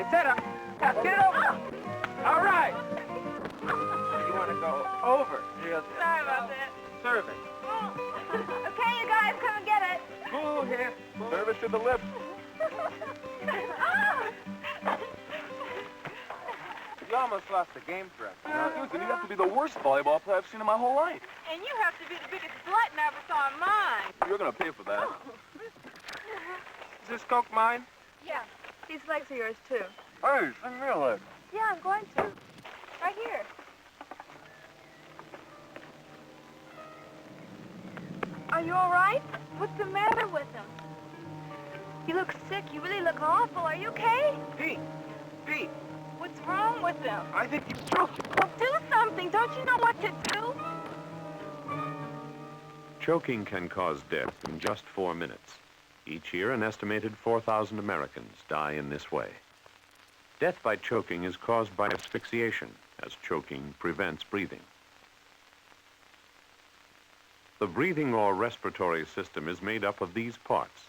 I said get over. All right. You want to go over. Sorry about that. Serve it. Okay, you guys, come and get it. Move here. Serve it to the lips. You almost lost the game for us. Now, Susan, you have to be the worst volleyball player I've seen in my whole life. And you have to be the biggest glutton I ever saw in mine. You're going to pay for that. Is this Coke mine? Yeah. These legs are yours, too. Hey, send me a leg. Yeah, I'm going to. Right here. Are you all right? What's the matter with him? You look sick. You really look awful. Are you okay? Pete. What's wrong with him? I think you choked. Well, do something. Don't you know what to do? Choking can cause death in just 4 minutes. Each year, an estimated 4,000 Americans die in this way. Death by choking is caused by asphyxiation, as choking prevents breathing. The breathing or respiratory system is made up of these parts: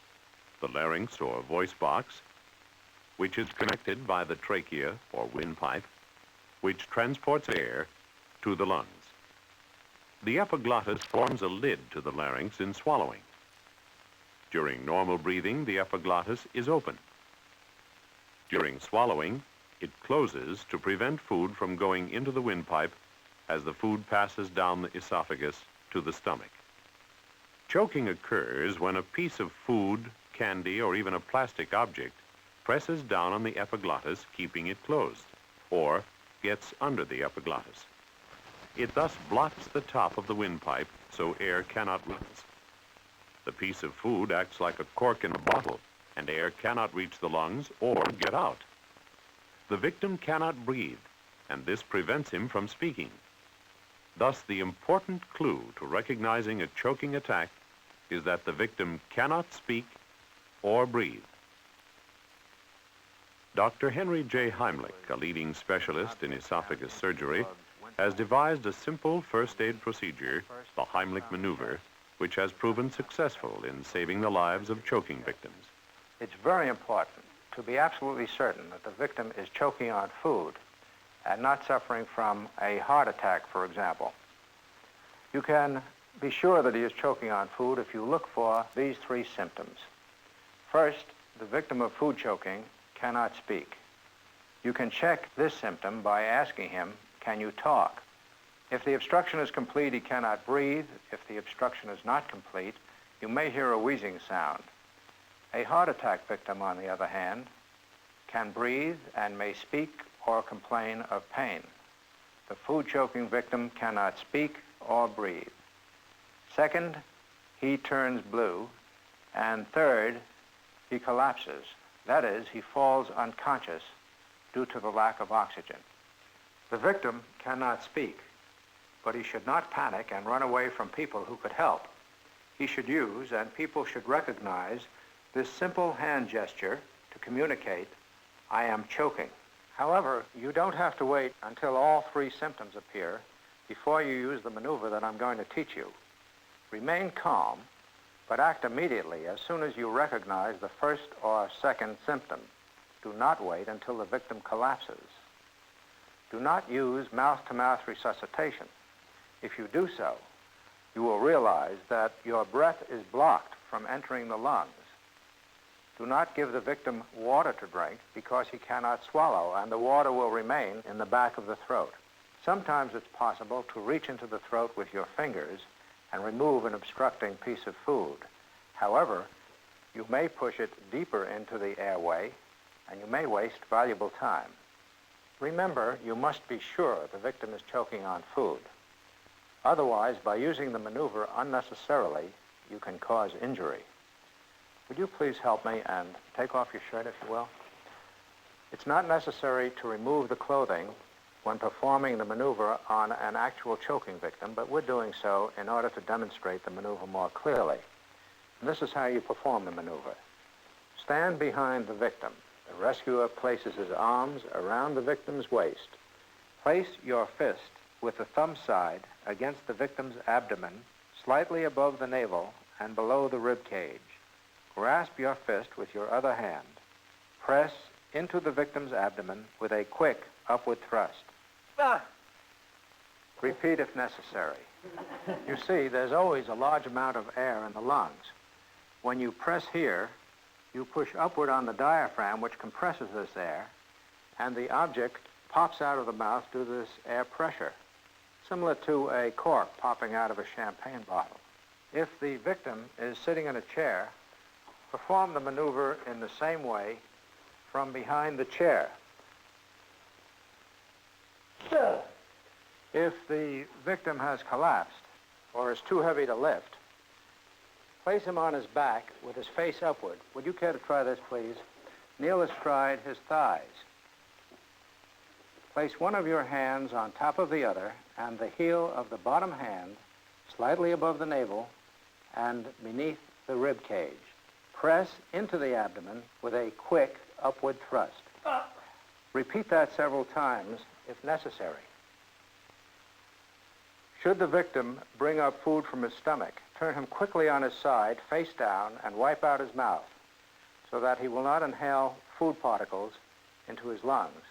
the larynx or voice box, which is connected by the trachea or windpipe, which transports air to the lungs. The epiglottis forms a lid to the larynx in swallowing. During normal breathing, the epiglottis is open. During swallowing, it closes to prevent food from going into the windpipe as the food passes down the esophagus to the stomach. Choking occurs when a piece of food, candy, or even a plastic object presses down on the epiglottis, keeping it closed, or gets under the epiglottis. It thus blocks the top of the windpipe so air cannot rise. The piece of food acts like a cork in a bottle, and air cannot reach the lungs or get out. The victim cannot breathe, and this prevents him from speaking. Thus, the important clue to recognizing a choking attack is that the victim cannot speak or breathe. Dr. Henry J Heimlich, a leading specialist in esophagus surgery, has devised a simple first aid procedure, the Heimlich Maneuver, which has proven successful in saving the lives of choking victims. It's very important to be absolutely certain that the victim is choking on food and not suffering from a heart attack, for example. You can be sure that he is choking on food if you look for these 3 symptoms. First, the victim of food choking cannot speak. You can check this symptom by asking him, can you talk? If the obstruction is complete, he cannot breathe. If the obstruction is not complete, you may hear a wheezing sound. A heart attack victim, on the other hand, can breathe and may speak or complain of pain. The food choking victim cannot speak or breathe. Second, he turns blue. And third, he collapses. That is, he falls unconscious due to the lack of oxygen. The victim cannot speak, but he should not panic and run away from people who could help. He should use, and people should recognize, this simple hand gesture to communicate, I am choking. However, you don't have to wait until all 3 symptoms appear before you use the maneuver that I'm going to teach you. Remain calm, but act immediately as soon as you recognize the first or second symptom. Do not wait until the victim collapses. Do not use mouth-to-mouth resuscitation. If you do so, you will realize that your breath is blocked from entering the lungs. Do not give the victim water to drink because he cannot swallow, and the water will remain in the back of the throat. Sometimes it's possible to reach into the throat with your fingers and remove an obstructing piece of food. However, you may push it deeper into the airway, and you may waste valuable time. Remember, you must be sure the victim is choking on food. Otherwise, by using the maneuver unnecessarily, you can cause injury. Would you please help me and take off your shirt, if you will? It's not necessary to remove the clothing when performing the maneuver on an actual choking victim, but we're doing so in order to demonstrate the maneuver more clearly. And this is how you perform the maneuver. Stand behind the victim. The rescuer places his arms around the victim's waist. Place your fist with the thumb side against the victim's abdomen, slightly above the navel and below the rib cage. Grasp your fist with your other hand. Press into the victim's abdomen with a quick upward thrust. Repeat if necessary. You see, there's always a large amount of air in the lungs. When you press here, you push upward on the diaphragm, which compresses this air, and the object pops out of the mouth due to this air pressure, similar to a cork popping out of a champagne bottle. If the victim is sitting in a chair, perform the maneuver in the same way from behind the chair. If the victim has collapsed or is too heavy to lift, place him on his back with his face upward. Would you care to try this, please? Kneel astride his thighs. Place one of your hands on top of the other and the heel of the bottom hand slightly above the navel and beneath the rib cage. Press into the abdomen with a quick upward thrust. Repeat that several times if necessary. Should the victim bring up food from his stomach, turn him quickly on his side, face down, and wipe out his mouth so that he will not inhale food particles into his lungs.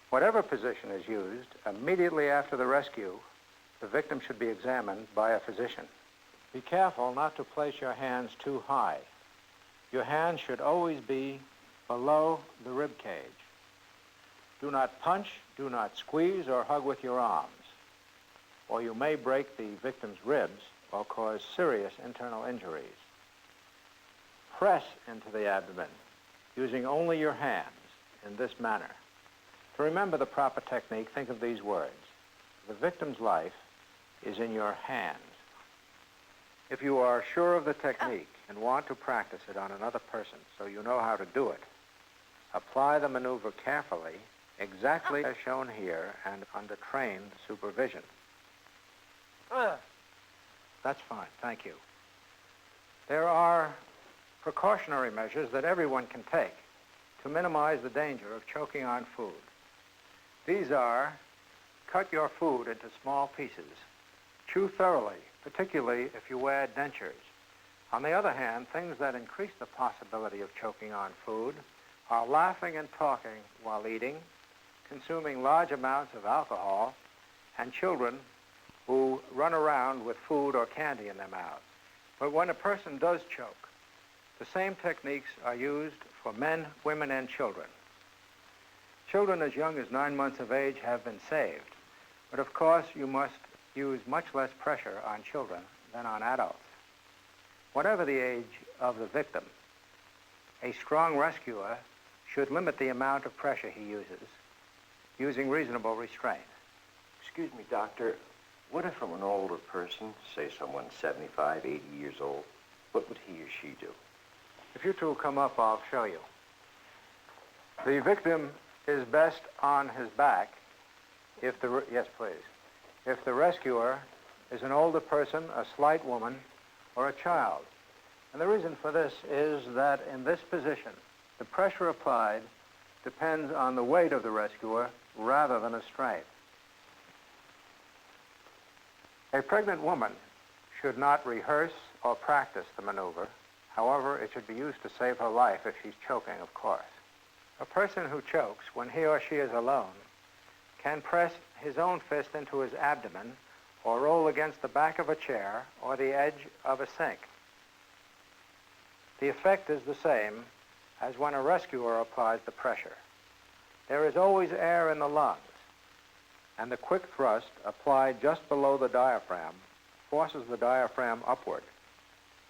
Whatever position is used, immediately after the rescue, the victim should be examined by a physician. Be careful not to place your hands too high. Your hands should always be below the rib cage. Do not punch, do not squeeze or hug with your arms, or you may break the victim's ribs or cause serious internal injuries. Press into the abdomen using only your hands in this manner. To remember the proper technique, think of these words. The victim's life is in your hands. If you are sure of the technique and want to practice it on another person so you know how to do it, apply the maneuver carefully, exactly as shown here and under trained supervision. That's fine, thank you. There are precautionary measures that everyone can take to minimize the danger of choking on food. These are: cut your food into small pieces. Chew thoroughly, particularly if you wear dentures. On the other hand, things that increase the possibility of choking on food are laughing and talking while eating, consuming large amounts of alcohol, and children who run around with food or candy in their mouths. But when a person does choke, the same techniques are used for men, women, and children. Children as young as 9 months of age have been saved, but of course you must use much less pressure on children than on adults. Whatever the age of the victim, a strong rescuer should limit the amount of pressure he uses, using reasonable restraint. Excuse me, doctor. What if from an older person, say someone 75, 80 years old, what would he or she do? If you two will come up, I'll show you. The victim is best on his back if the, yes, please. If the rescuer is an older person, a slight woman, or a child. And the reason for this is that in this position, the pressure applied depends on the weight of the rescuer rather than a strength. A pregnant woman should not rehearse or practice the maneuver. However, it should be used to save her life if she's choking, of course. A person who chokes when he or she is alone can press his own fist into his abdomen or roll against the back of a chair or the edge of a sink. The effect is the same as when a rescuer applies the pressure. There is always air in the lungs, and the quick thrust applied just below the diaphragm forces the diaphragm upward.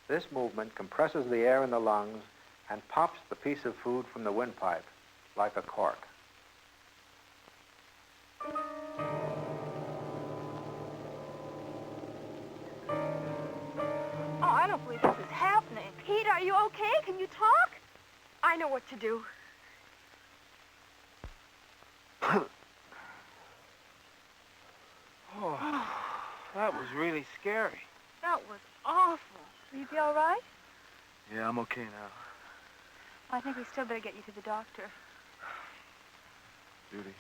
This movement compresses the air in the lungs and pops the piece of food from the windpipe like a cork. Oh, I don't believe this is happening. Pete, are you okay? Can you talk? I know what to do. Oh, that was really scary. That was awful. Will you be all right? Yeah, I'm okay now. I think we still better get you to the doctor. Judy.